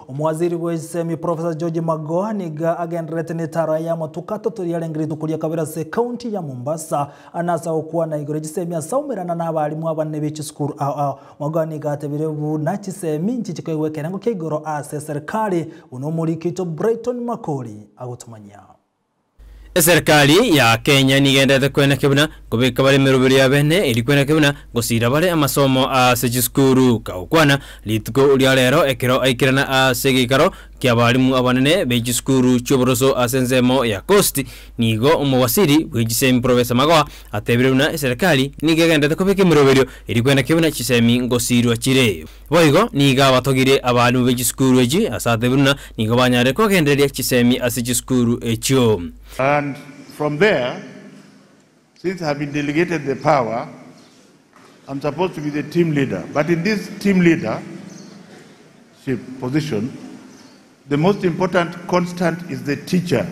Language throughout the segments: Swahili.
Omwaziri w'esemi Professor George Magoha niga agenderete n'etara ya matukato tulialengiritu kulia kabira se county ya Mombasa anasa okuwa na igore gisemi asaumirana n'abalimu abanne b'ekisukuru Magoha niga atebirebu na kisemi nchichikaiwekera ngo kigoro ase serikali unomurikito Brighton Makoli agutumanya. Serikali ya Kenya nigendete kwena kibuna kubika bali mirubiri ya bene ili kwena kibuna gusira bali amasomo asejisukuru kaukwana lituko ulia lero ekero aikirana asegikaro kia balimu abanene bejisukuru choboroso asenzemo ya Coast nigo umwasiri wejisemi Professor Magoha atebiruna serikali nigendete kubika mirubiri ili kwena kibuna chisemi ngosirwa chire boigo niga batogire abantu bejisukuru eji asatebiruna nigo banyare ko genderia chisemi asejisukuru echo. And from there, since I have been delegated the power, I'm supposed to be the team leader. But in this team leadership position, the most important constant is the teacher,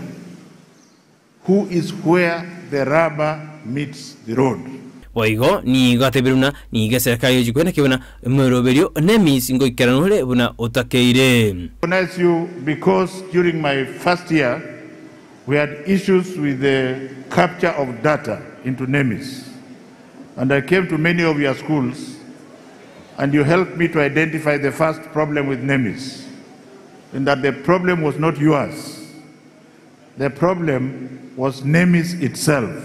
who is where the rubber meets the road. Waigo ni gatebiruna ni geserikali jikwena kibuna moroberio Nemis ngo ikeranule buna otakeire. Recognize you because during my first year we had issues with the capture of data into Nemis. And I came to many of your schools and you helped me to identify the first problem with Nemis. And that the problem was not yours. The problem was Nemis itself.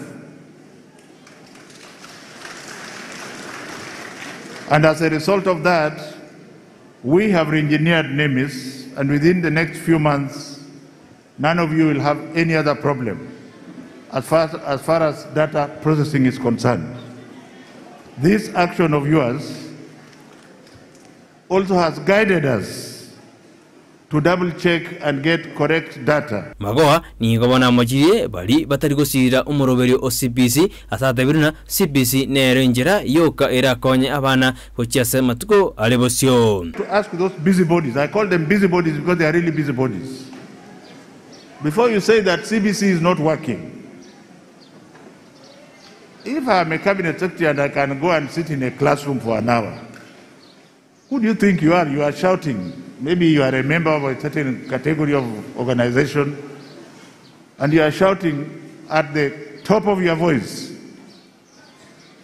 And as a result of that, we have re-engineered Nemis, and within the next few months, none of you will have any other problem as far as data processing is concerned. This action of yours also has guided us to double check and get correct data. Magoha ni gobona majire bali batari gusira umuroberi o CBC asatebiruna CBC nerenjera yoka era konye abana hochiase matuko alebosio. To ask those busybodies, I call them busybodies because they are really busybodies. Before you say that CBC is not working, if I am a cabinet secretary and I can go and sit in a classroom for an hour, who do you think you are? You are shouting. Maybe you are a member of a certain category of organization and you are shouting at the top of your voice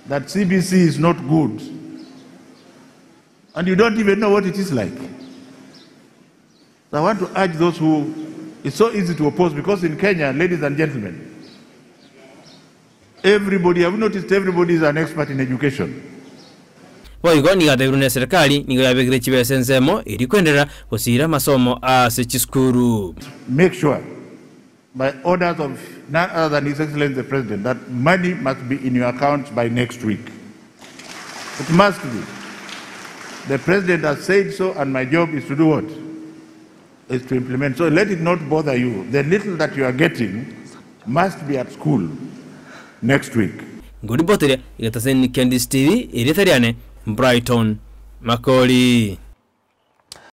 that CBC is not good and you don't even know what it is like. So I want to urge those who, it's so easy to oppose because in Kenya, ladies and gentlemen, everybody, have you noticed everybody is an expert in education? Waigo ni gatebrune serikali ni gabegire chibesenzemo ili kwendera kusira masomo asechискuru. Make sure by orders of none other than His Excellency the President that money must be in your account by next week. It must be. The President has said so and my job is to do what? Is to implement. So let it not bother you. The little that you are getting must be at school next week. Ngudi botere igataseni Ndizi TV iretariane Brighton Makoli.